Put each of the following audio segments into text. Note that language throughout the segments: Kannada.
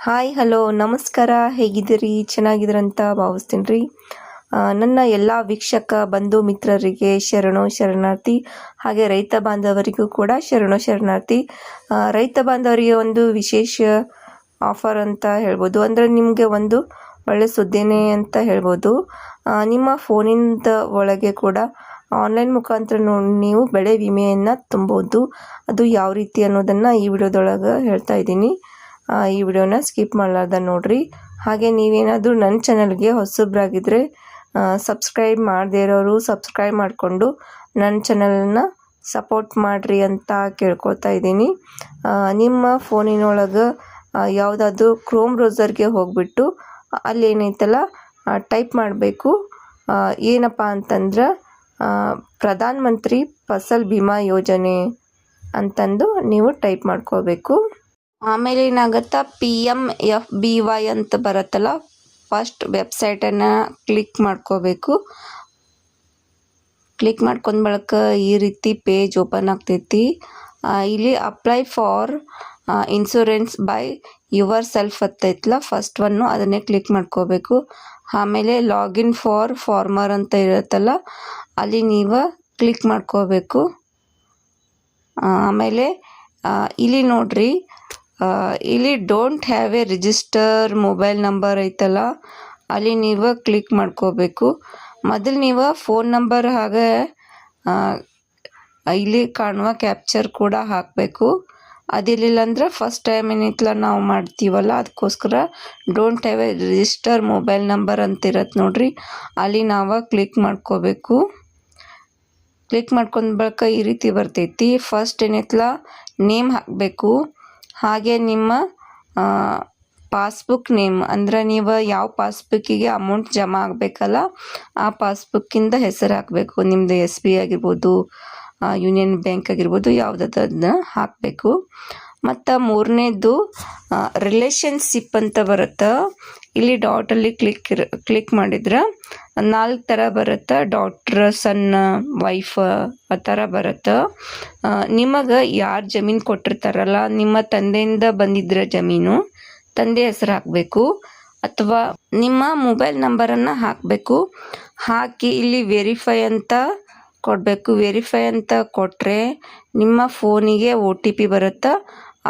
ಹಾಯ್ ಹಲೋ ನಮಸ್ಕಾರ. ಹೇಗಿದ್ದೀರಿ? ಚೆನ್ನಾಗಿದ್ದೀರಂತ ಭಾವಿಸ್ತೀನಿ ರೀ. ನನ್ನ ಎಲ್ಲ ವೀಕ್ಷಕ ಬಂಧು ಮಿತ್ರರಿಗೆ ಶರಣು ಶರಣಾರ್ಥಿ. ಹಾಗೆ ರೈತ ಬಾಂಧವರಿಗೂ ಕೂಡ ಶರಣು ಶರಣಾರ್ಥಿ. ರೈತ ಬಾಂಧವರಿಗೆ ಒಂದು ವಿಶೇಷ ಆಫರ್ ಅಂತ ಹೇಳ್ಬೋದು, ಅಂದರೆ ನಿಮಗೆ ಒಂದು ಒಳ್ಳೆ ಸುದ್ದಿನೇ ಅಂತ ಹೇಳ್ಬೋದು. ನಿಮ್ಮ ಫೋನಿಂದ ಒಳಗೆ ಕೂಡ ಆನ್ಲೈನ್ ಮುಖಾಂತರ ನೀವು ಬೆಳೆ ವಿಮೆಯನ್ನು ತುಂಬೋದು. ಅದು ಯಾವ ರೀತಿ ಅನ್ನೋದನ್ನು ಈ ವಿಡಿಯೋದೊಳಗೆ ಹೇಳ್ತಾ ಇದ್ದೀನಿ. ಈ ವಿಡಿಯೋನ ಸ್ಕಿಪ್ ಮಾಡಲಾರ್ದ ನೋಡ್ರಿ. ಹಾಗೆ ನೀವೇನಾದರೂ ನನ್ನ ಚಾನಲ್ಗೆ ಹೊಸಬ್ರಾಗಿದ್ದರೆ ಸಬ್ಸ್ಕ್ರೈಬ್ ಮಾಡದೇ ಇರೋರು ಸಬ್ಸ್ಕ್ರೈಬ್ ಮಾಡಿಕೊಂಡು ನನ್ನ ಚಾನಲನ್ನು ಸಪೋರ್ಟ್ ಮಾಡಿರಿ ಅಂತ ಕೇಳ್ಕೊಳ್ತಾ ಇದ್ದೀನಿ. ನಿಮ್ಮ ಫೋನಿನೊಳಗೆ ಯಾವುದಾದ್ರೂ ಕ್ರೋಮ್ ಬ್ರೌಸರ್ಗೆ ಹೋಗಿಬಿಟ್ಟು ಅಲ್ಲಿ ಏನೈತಲ್ಲ ಟೈಪ್ ಮಾಡಬೇಕು. ಏನಪ್ಪ ಅಂತಂದ್ರೆ ಪ್ರಧಾನ ಮಂತ್ರಿ ಫಸಲ್ ಬಿಮಾ ಯೋಜನೆ ಅಂತಂದು ನೀವು ಟೈಪ್ ಮಾಡ್ಕೋಬೇಕು. ಆಮೇಲೆ ಏನಾಗುತ್ತಾ PMFBY ಅಂತ ಬರುತ್ತಲ್ಲ, ಫಸ್ಟ್ ವೆಬ್ಸೈಟನ್ನು ಕ್ಲಿಕ್ ಮಾಡ್ಕೋಬೇಕು. ಕ್ಲಿಕ್ ಮಾಡ್ಕೊಂಡ ಬಳಿಕ ಈ ರೀತಿ ಪೇಜ್ ಓಪನ್ ಆಗ್ತೈತಿ. ಇಲ್ಲಿ apply for insurance by yourself ಅಂತೈತಲ್ಲ, ಫಸ್ಟ್ ಒನ್ನು ಅದನ್ನೇ ಕ್ಲಿಕ್ ಮಾಡ್ಕೋಬೇಕು. ಆಮೇಲೆ ಲಾಗಿನ್ ಫಾರ್ ಫಾರ್ಮರ್ ಅಂತ ಇರುತ್ತಲ್ಲ, ಅಲ್ಲಿ ನೀವು ಕ್ಲಿಕ್ ಮಾಡ್ಕೋಬೇಕು. ಆಮೇಲೆ ಇಲ್ಲಿ ನೋಡ್ರಿ, ಇಲ್ಲಿ don't have A register mobile number ಐತಲ್ಲ, ಅಲ್ಲಿ ನೀವು ಕ್ಲಿಕ್ ಮಾಡ್ಕೋಬೇಕು. ಮೊದಲು ನೀವು ಫೋನ್ ನಂಬರ್ ಹಾಗೆ ಇಲ್ಲಿ ಕಾಣುವ ಕ್ಯಾಪ್ಚರ್ ಕೂಡ ಹಾಕಬೇಕು. ಅದಿರಲಿಲ್ಲ ಅಂದ್ರೆ ಫಸ್ಟ್ ಟೈಮ್ ಏನೈತಲ್ಲ ನಾವು ಮಾಡ್ತೀವಲ್ಲ, ಅದಕ್ಕೋಸ್ಕರ don't have A register mobile number ಅಂತ ಇರತ್ತೆ ನೋಡ್ರಿ, ಅಲ್ಲಿ ನಾವು ಕ್ಲಿಕ್ ಮಾಡ್ಕೋಬೇಕು. ಕ್ಲಿಕ್ ಮಾಡ್ಕೊಂಡ ಬಳಿಕ ಈ ರೀತಿ ಬರ್ತೈತಿ. ಫಸ್ಟ್ ಏನೈತಲ್ಲ ನೇಮ್ ಹಾಕಬೇಕು. ಹಾಗೆ ನಿಮ್ಮ ಪಾಸ್ಬುಕ್ ನೇಮ್, ಅಂದರೆ ನೀವು ಯಾವ ಪಾಸ್ಬುಕ್ಕಿಗೆ ಅಮೌಂಟ್ ಜಮಾ ಆಗಬೇಕಲ್ಲ ಆ ಪಾಸ್ಬುಕ್ಕಿಂದ ಹೆಸರು ಹಾಕಬೇಕು. ನಿಮ್ಮದು SBI ಆಗಿರ್ಬೋದು, ಯೂನಿಯನ್ ಬ್ಯಾಂಕ್ ಆಗಿರ್ಬೋದು, ಯಾವುದನ್ನ ಹಾಕಬೇಕು. ಮತ್ತು ಮೂರನೇದು ರಿಲೇಷನ್ಶಿಪ್ ಅಂತ ಬರುತ್ತೆ. ಇಲ್ಲಿ ಡಾಟಲ್ಲಿ ಕ್ಲಿಕ್ ಮಾಡಿದ್ರೆ 4 ಥರ ಬರುತ್ತೆ. ಡಾಟ್ರ್, ಸನ್, ವೈಫ್ ಆ ಥರ ಬರುತ್ತೆ. ನಿಮಗೆ ಯಾರು ಜಮೀನು ಕೊಟ್ಟಿರ್ತಾರಲ್ಲ, ನಿಮ್ಮ ತಂದೆಯಿಂದ ಬಂದಿದ್ರೆ ಜಮೀನು, ತಂದೆ ಹೆಸರು ಹಾಕಬೇಕು. ಅಥವಾ ನಿಮ್ಮ ಮೊಬೈಲ್ ನಂಬರನ್ನು ಹಾಕಬೇಕು. ಹಾಕಿ ಇಲ್ಲಿ ವೆರಿಫೈ ಅಂತ ಕೊಡಬೇಕು. ವೆರಿಫೈ ಅಂತ ಕೊಟ್ಟರೆ ನಿಮ್ಮ ಫೋನಿಗೆ OTP ಬರುತ್ತೆ.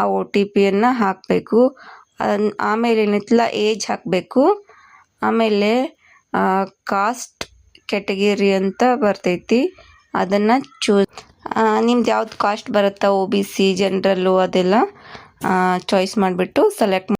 ಆ OTPಯನ್ನು ಹಾಕಬೇಕು. ಆಮೇಲೆ ಏನೈತಲ್ಲ ಏಜ್ ಹಾಕಬೇಕು. ಆಮೇಲೆ ಕಾಸ್ಟ್ ಕ್ಯಾಟಗರಿ ಅಂತ ಬರ್ತೈತಿ, ಅದನ್ನು ನಿಮ್ದು ಯಾವ್ದು ಕಾಸ್ಟ್ ಬರುತ್ತಾ, OBC, ಜನರಲ್ಲು, ಅದೆಲ್ಲ ಚಾಯ್ಸ್ ಮಾಡಿಬಿಟ್ಟು ಸೆಲೆಕ್ಟ್